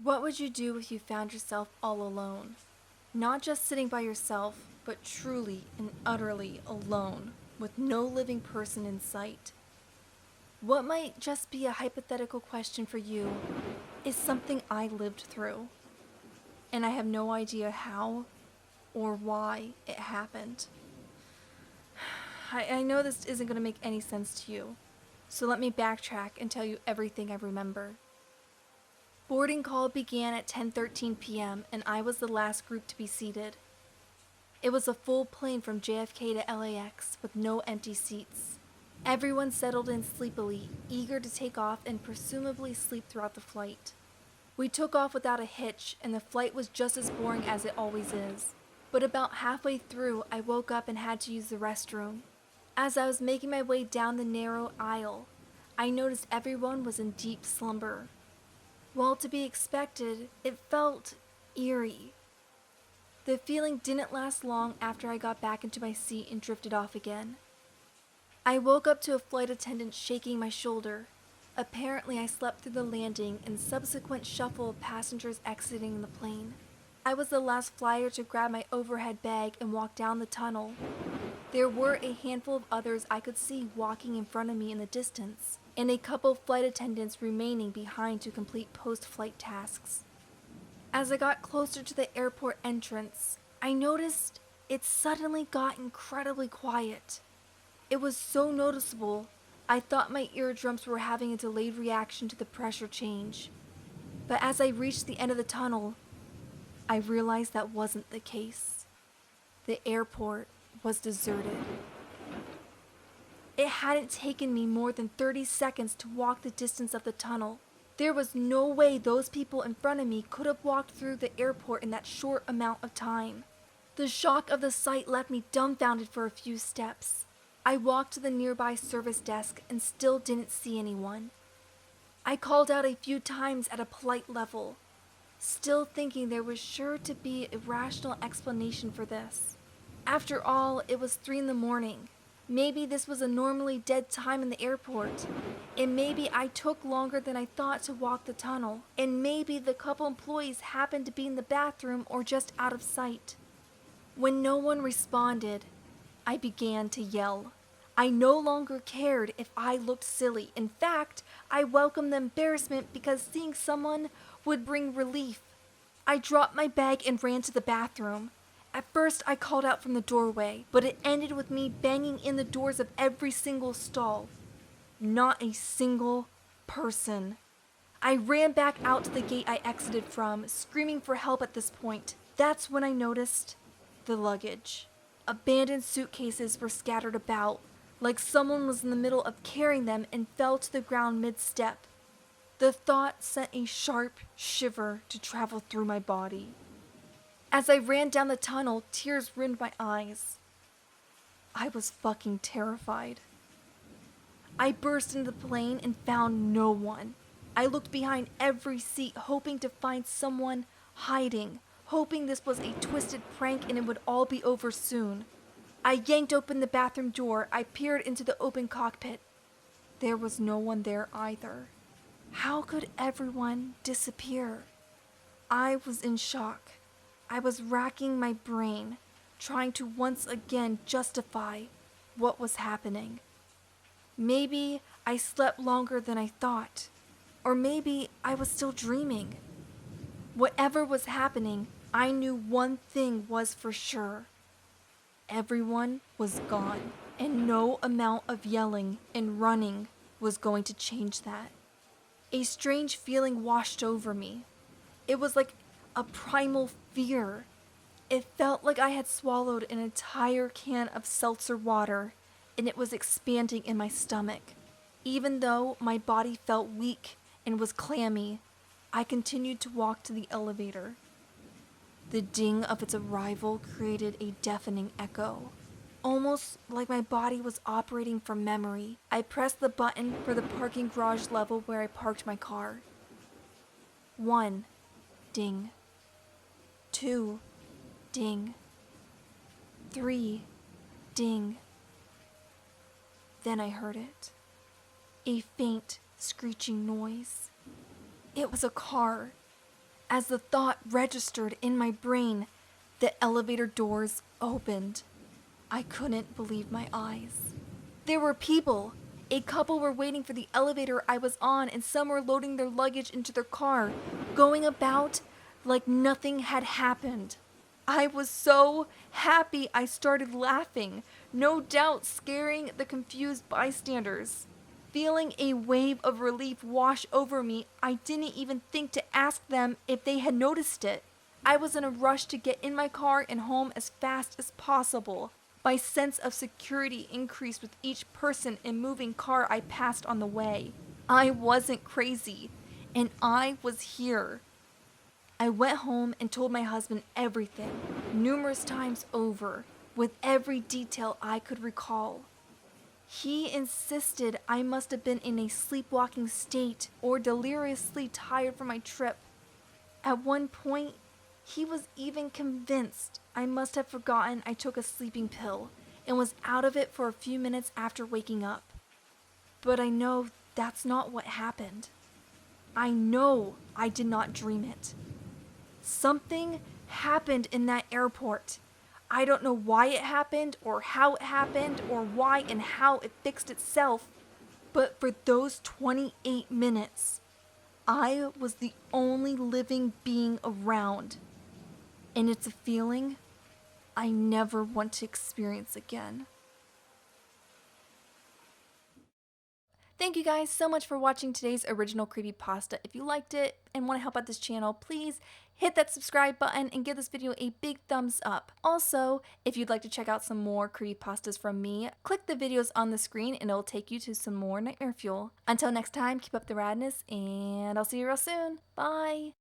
What would you do if you found yourself all alone? Not just sitting by yourself, but truly and utterly alone, with no living person in sight. What might just be a hypothetical question for you is something I lived through, and I have no idea how or why it happened. I know this isn't going to make any sense to you, so let me backtrack and tell you everything I remember. Boarding call began at 10:13 p.m. and I was the last group to be seated. It was a full plane from JFK to LAX with no empty seats. Everyone settled in sleepily, eager to take off and presumably sleep throughout the flight. We took off without a hitch and the flight was just as boring as it always is. But about halfway through, I woke up and had to use the restroom. As I was making my way down the narrow aisle, I noticed everyone was in deep slumber. While to be expected, it felt eerie. The feeling didn't last long after I got back into my seat and drifted off again. I woke up to a flight attendant shaking my shoulder. Apparently, I slept through the landing and subsequent shuffle of passengers exiting the plane. I was the last flyer to grab my overhead bag and walk down the tunnel. There were a handful of others I could see walking in front of me in the distance, and a couple flight attendants remaining behind to complete post-flight tasks. As I got closer to the airport entrance, I noticed it suddenly got incredibly quiet. It was so noticeable, I thought my eardrums were having a delayed reaction to the pressure change. But as I reached the end of the tunnel, I realized that wasn't the case. The airport was deserted. It hadn't taken me more than 30 seconds to walk the distance of the tunnel. There was no way those people in front of me could have walked through the airport in that short amount of time. The shock of the sight left me dumbfounded for a few steps. I walked to the nearby service desk and still didn't see anyone. I called out a few times at a polite level, still thinking there was sure to be a rational explanation for this. After all, it was 3 in the morning. Maybe this was a normally dead time in the airport, and maybe I took longer than I thought to walk the tunnel, and maybe the couple employees happened to be in the bathroom or just out of sight. When no one responded, I began to yell. I no longer cared if I looked silly. In fact, I welcomed the embarrassment because seeing someone would bring relief. I dropped my bag and ran to the bathroom. At first, I called out from the doorway, but it ended with me banging in the doors of every single stall. Not a single person. I ran back out to the gate I exited from, screaming for help at this point. That's when I noticed the luggage. Abandoned suitcases were scattered about, like someone was in the middle of carrying them and fell to the ground mid-step. The thought sent a sharp shiver to travel through my body. As I ran down the tunnel, tears rimmed my eyes. I was fucking terrified. I burst into the plane and found no one. I looked behind every seat, hoping to find someone hiding, hoping this was a twisted prank and it would all be over soon. I yanked open the bathroom door. I peered into the open cockpit. There was no one there either. How could everyone disappear? I was in shock. I was racking my brain, trying to once again justify what was happening. Maybe I slept longer than I thought, or maybe I was still dreaming. Whatever was happening, I knew one thing was for sure. Everyone was gone, and no amount of yelling and running was going to change that. A strange feeling washed over me. It was like a primal fear. It felt like I had swallowed an entire can of seltzer water and it was expanding in my stomach. Even though my body felt weak and was clammy, I continued to walk to the elevator. The ding of its arrival created a deafening echo. Almost like my body was operating from memory, I pressed the button for the parking garage level where I parked my car. 1. Ding. 2. Ding. 3. Ding. Then I heard it. A faint, screeching noise. It was a car. As the thought registered in my brain, the elevator doors opened. I couldn't believe my eyes. There were people. A couple were waiting for the elevator I was on, and some were loading their luggage into their car, going about like nothing had happened. I was so happy I started laughing, no doubt scaring the confused bystanders. Feeling a wave of relief wash over me, I didn't even think to ask them if they had noticed it. I was in a rush to get in my car and home as fast as possible. My sense of security increased with each person and moving car I passed on the way. I wasn't crazy, and I was here. I went home and told my husband everything, numerous times over, with every detail I could recall. He insisted I must have been in a sleepwalking state or deliriously tired from my trip. At one point, he was even convinced I must have forgotten I took a sleeping pill and was out of it for a few minutes after waking up. But I know that's not what happened. I know I did not dream it. Something happened in that airport. I don't know why it happened or how it happened or why and how it fixed itself, but for those 28 minutes, I was the only living being around. And it's a feeling I never want to experience again. Thank you guys so much for watching today's original creepypasta. If you liked it and want to help out this channel, please hit that subscribe button and give this video a big thumbs up. Also, if you'd like to check out some more creepypastas from me, click the videos on the screen and it'll take you to some more nightmare fuel. Until next time, keep up the radness and I'll see you real soon. Bye!